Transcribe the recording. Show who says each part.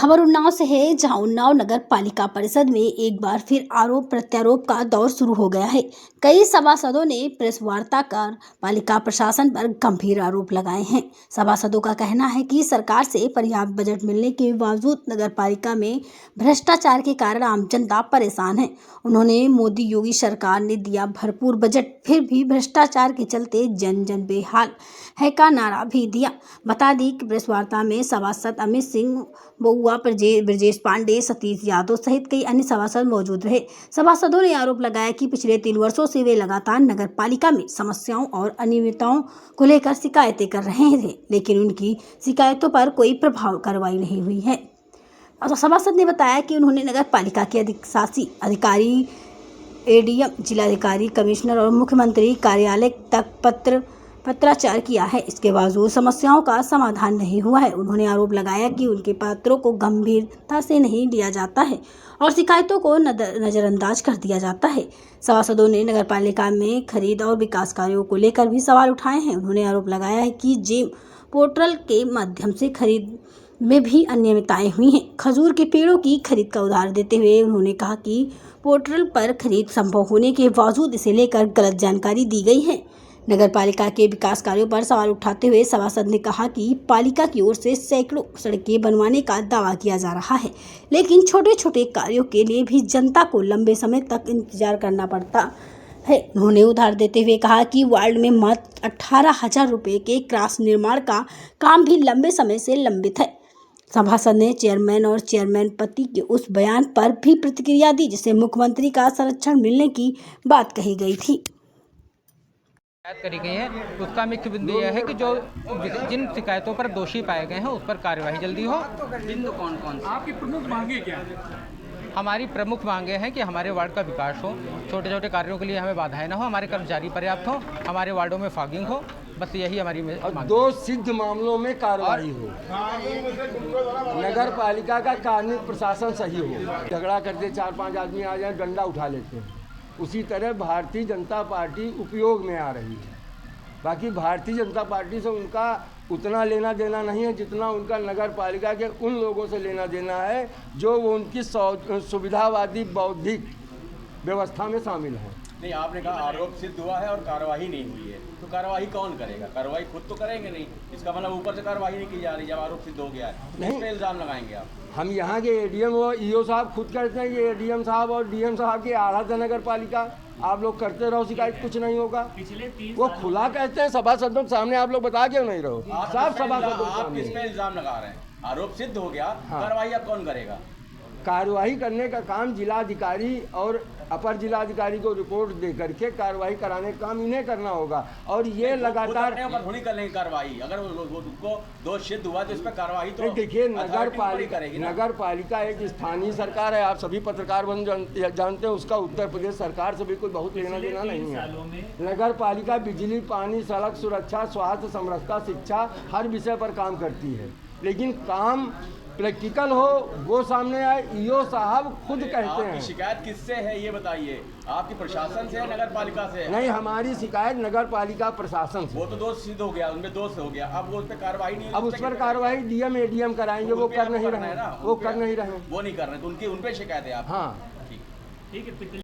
Speaker 1: खबर उन्नाव से है, जहां उन्नाव नगर पालिका परिषद में एक बार फिर आरोप प्रत्यारोप का दौर शुरू हो गया है। कई सभासदों ने प्रेस वार्ता कर पालिका प्रशासन पर गंभीर आरोप लगाए हैं। सभासदों का कहना है कि सरकार से पर्याप्त बजट मिलने के बावजूद नगर पालिका में भ्रष्टाचार के कारण आम जनता परेशान है। उन्होंने मोदी योगी सरकार ने दिया भरपूर बजट, फिर भी भ्रष्टाचार के चलते जन जन बेहाल है का नारा भी दिया। बता दी कि प्रेस वार्ता में सभासद अमित सिंह बउआ, ब्रजेश पांडे, सतीश यादव सहित कई अन्य सभासद मौजूद रहे। सभासदों ने आरोप लगाया कि पिछले 3 वर्षों से वे लगातार नगर पालिका में समस्याओं और अनियमितताओं को लेकर शिकायतें कर रहे थे, लेकिन उनकी शिकायतों पर कोई प्रभाव कार्रवाई नहीं हुई है। सभासद ने बताया कि उन्होंने नगर पालिका के शासी अधिकारी, एडीएम, जिलाधिकारी, कमिश्नर और मुख्यमंत्री कार्यालय तक पत्राचार किया है, इसके बावजूद समस्याओं का समाधान नहीं हुआ है। उन्होंने आरोप लगाया कि उनके पत्रों को गंभीरता से नहीं लिया जाता है और शिकायतों को नजरअंदाज कर दिया जाता है। सभासदों ने नगरपालिका में खरीद और विकास कार्यों को लेकर भी सवाल उठाए हैं। उन्होंने आरोप लगाया है कि जेम पोर्टल के माध्यम से खरीद में भी अनियमितताएं हुई हैं। खजूर के पेड़ों की खरीद का उदाहरण देते हुए उन्होंने कहा कि पोर्टल पर खरीद संभव होने के बावजूद इसे लेकर गलत जानकारी दी गई है। नगर पालिका के विकास कार्यों पर सवाल उठाते हुए सभासद ने कहा कि पालिका की ओर से सैकड़ों सड़कें बनवाने का दावा किया जा रहा है, लेकिन छोटे छोटे कार्यों के लिए भी जनता को लंबे समय तक इंतजार करना पड़ता है। उन्होंने उदाहरण देते हुए कहा कि वार्ड में मात्र 18,000 रुपये के क्रॉस निर्माण का काम भी लंबे समय से लंबित है। सभासद ने चेयरमैन और चेयरमैन पति के उस बयान पर भी प्रतिक्रिया दी जिसे मुख्यमंत्री का संरक्षण मिलने की बात कही गई थी।
Speaker 2: शिकायत करी गई है, उसका मुख्य बिंदु यह है कि जो जिन शिकायतों पर दोषी पाए गए हैं उस पर कार्यवाही जल्दी हो।
Speaker 3: बिंदु कौन कौन सी?
Speaker 4: आपकी प्रमुख मांगे क्या है?
Speaker 2: हमारी प्रमुख मांगे हैं कि हमारे वार्ड का विकास हो, छोटे छोटे कार्यों के लिए हमें बाधाएं न हो, हमारे कर्मचारी पर्याप्त हो, हमारे वार्डों में फॉगिंग हो, बस यही हमारी मांग।
Speaker 3: 2 सिद्ध मामलों में कार्रवाई हो, नगर पालिका का कानूनी प्रशासन सही हो। झगड़ा करते 4-5 आदमी आ जाए, डंडा उठा लेते हैं। उसी तरह भारतीय जनता पार्टी उपयोग में आ रही है। बाकी भारतीय जनता पार्टी से उनका उतना लेना देना नहीं है जितना उनका नगर पालिका के उन लोगों से लेना देना है जो वो उनकी सुविधावादी बौद्धिक व्यवस्था में शामिल हैं।
Speaker 5: नहीं, आपने कहा आरोप सिद्ध हुआ है और कार्रवाई नहीं हुई है, तो कार्रवाई कौन करेगा? कार्रवाई खुद तो करेंगे नहीं, इसका मतलब ऊपर से कार्रवाई नहीं की जा रही जब आरोप सिद्ध हो गया है। नहीं, इस पे इल्जाम लगाएंगे आप?
Speaker 3: हम यहाँ के एडीएम और ईओ साहब खुद कहते हैं कि एडीएम साहब और डीएम साहब की आढ़त है नगर पालिका, आप लोग करते रहो, शिकायत कुछ नहीं होगा। वो खुला कहते हैं, सभासदों के सामने आप लोग बता क्यों नहीं रहो?
Speaker 5: आप सभासदों आप किस पे इल्जाम लगा रहे हैं? आरोप सिद्ध हो गया, कार्रवाई अब कौन करेगा?
Speaker 3: कार्रवाई करने का काम जिलाधिकारी और अपर जिलाधिकारी को रिपोर्ट दे करके कार्रवाई कराने का काम इन्हें करना होगा। और ये लगातार
Speaker 5: थोड़ी कर लेंगे कार्रवाई। अगर उनको दोष सिद्ध हुआ तो इस पर कार्रवाई तो
Speaker 3: देखिए, नगर पालिका एक स्थानीय सरकार है। आप सभी पत्रकार बंधु जानते हैं, उसका उत्तर प्रदेश सरकार से भी कोई बहुत लेना देना नहीं है। नगर पालिका बिजली, पानी, सड़क सुरक्षा, स्वास्थ्य, समरसता, शिक्षा हर विषय पर काम करती है, लेकिन काम प्रैक्टिकल हो वो सामने आए। ईओ साहब खुद कहते हैं।
Speaker 5: शिकायत किससे है ये बताइए? आपकी प्रशासन से है, नगर पालिका से है?
Speaker 3: नहीं, हमारी शिकायत नगर पालिका प्रशासन से।
Speaker 5: वो तो दोष सिद्ध हो गया, उनमें दोष हो गया, अब वो उस पर कार्रवाई नहीं।
Speaker 3: अब उस पर कार्रवाई डीएम एडीएम कराएंगे, वो कर नहीं रहे, वो कर नहीं रहे,
Speaker 5: वो नहीं कर रहे, तो उनकी उन पे शिकायत है आप?
Speaker 3: हाँ,
Speaker 4: ठीक है।